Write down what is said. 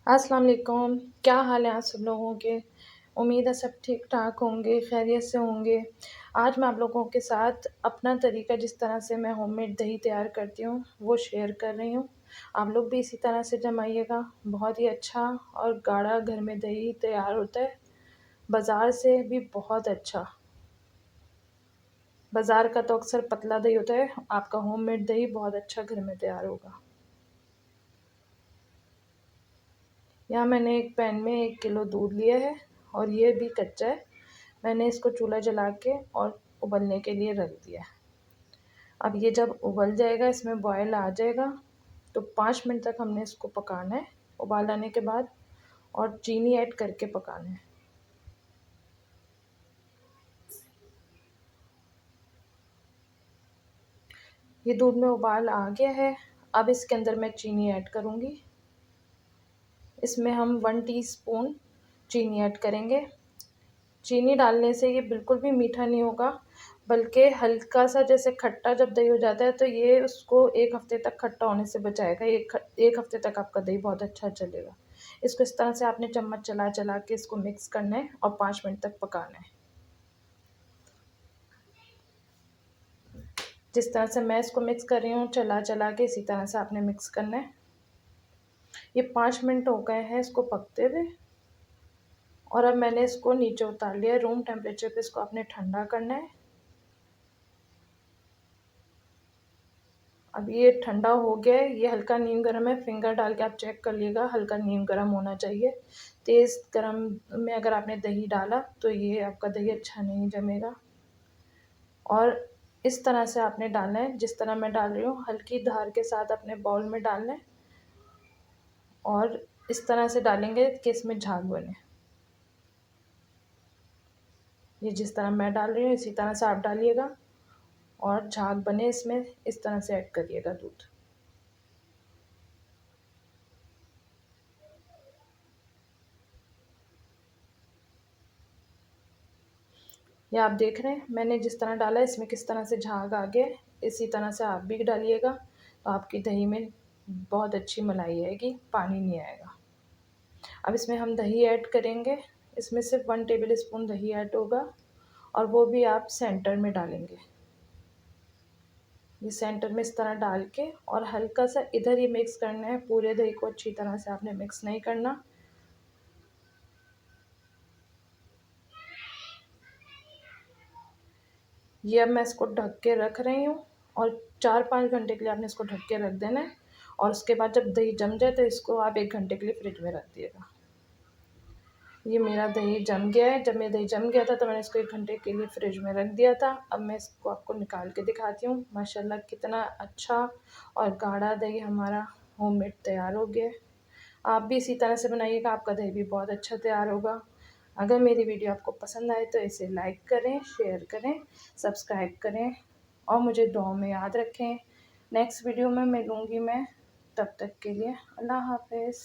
अस्सलाम वालेकुम। क्या हाल है आप सब लोगों के। उम्मीद है सब ठीक ठाक होंगे, खैरियत से होंगे। आज मैं आप लोगों के साथ अपना तरीका, जिस तरह से मैं होममेड दही तैयार करती हूँ, वो शेयर कर रही हूँ। आप लोग भी इसी तरह से जमाइएगा। बहुत ही अच्छा और गाढ़ा घर में दही तैयार होता है, बाज़ार से भी बहुत अच्छा। बाज़ार का तो अक्सर पतला दही होता है, आपका होममेड दही बहुत अच्छा घर में तैयार होगा। यहाँ मैंने एक पैन में 1 किलो दूध लिया है और ये भी कच्चा है। मैंने इसको चूल्हा जला के और उबलने के लिए रख दिया है। अब ये जब उबल जाएगा, इसमें बॉयल आ जाएगा, तो 5 मिनट तक हमने इसको पकाना है उबाल आने के बाद, और चीनी ऐड करके पकाना है। ये दूध में उबाल आ गया है। अब इसके अंदर मैं चीनी ऐड करूँगी। इसमें हम 1 टीस्पून चीनी ऐड करेंगे। चीनी डालने से ये बिल्कुल भी मीठा नहीं होगा, बल्कि हल्का सा जैसे खट्टा जब दही हो जाता है, तो ये उसको 1 हफ़्ते तक खट्टा होने से बचाएगा। 1 हफ़्ते तक आपका दही बहुत अच्छा चलेगा। इसको इस तरह से आपने चम्मच चला चला के इसको मिक्स करना है और 5 मिनट तक पकाना है। जिस तरह से मैं इसको मिक्स कर रही हूँ, चला चला के इसी तरह से आपने मिक्स करना है। ये 5 मिनट हो गए हैं इसको पकते हुए, और अब मैंने इसको नीचे उतार लिया है। रूम टेम्परेचर पे इसको आपने ठंडा करना है। अब ये ठंडा हो गया है, ये हल्का नीम गर्म है। फिंगर डाल के आप चेक कर लीजिएगा, हल्का नीम गर्म होना चाहिए। तेज़ गर्म में अगर आपने दही डाला तो ये आपका दही अच्छा नहीं जमेगा। और इस तरह से आपने डालना है, जिस तरह मैं डाल रही हूँ, हल्की धार के साथ अपने बाउल में डालना है, और इस तरह से डालेंगे कि इसमें झाग बने। ये जिस तरह मैं डाल रही हूँ, इसी तरह से आप डालिएगा, और झाग बने इसमें, इस तरह से ऐड करिएगा दूध। ये आप देख रहे हैं मैंने जिस तरह डाला है, इसमें किस तरह से झाग आ गया। इसी तरह से आप भी डालिएगा, तो आपकी दही में बहुत अच्छी मलाई आएगी, पानी नहीं आएगा। अब इसमें हम दही ऐड करेंगे। इसमें सिर्फ 1 टेबल स्पून दही ऐड होगा, और वो भी आप सेंटर में डालेंगे। ये सेंटर में इस तरह डाल के, और हल्का सा इधर ही मिक्स करना है। पूरे दही को अच्छी तरह से आपने मिक्स नहीं करना। ये अब मैं इसको ढक के रख रही हूँ, और 4-5 घंटे के लिए आपने इसको ढक के रख देना है। और उसके बाद जब दही जम जाए, तो इसको आप 1 घंटे के लिए फ्रिज में रख दिएगा। ये मेरा दही जम गया है। जब मेरा दही जम गया था, तो मैंने इसको 1 घंटे के लिए फ्रिज में रख दिया था। अब मैं इसको आपको निकाल के दिखाती हूँ। माशाल्लाह कितना अच्छा और गाढ़ा दही हमारा होममेड तैयार हो गया है। आप भी इसी तरह से बनाइएगा, आपका दही भी बहुत अच्छा तैयार होगा। अगर मेरी वीडियो आपको पसंद आए तो इसे लाइक करें, शेयर करें, सब्सक्राइब करें, और मुझे दुआ में याद रखें। नेक्स्ट वीडियो में मिलूँगी मैं, तब तक के लिए अल्लाह हाफ़िज़।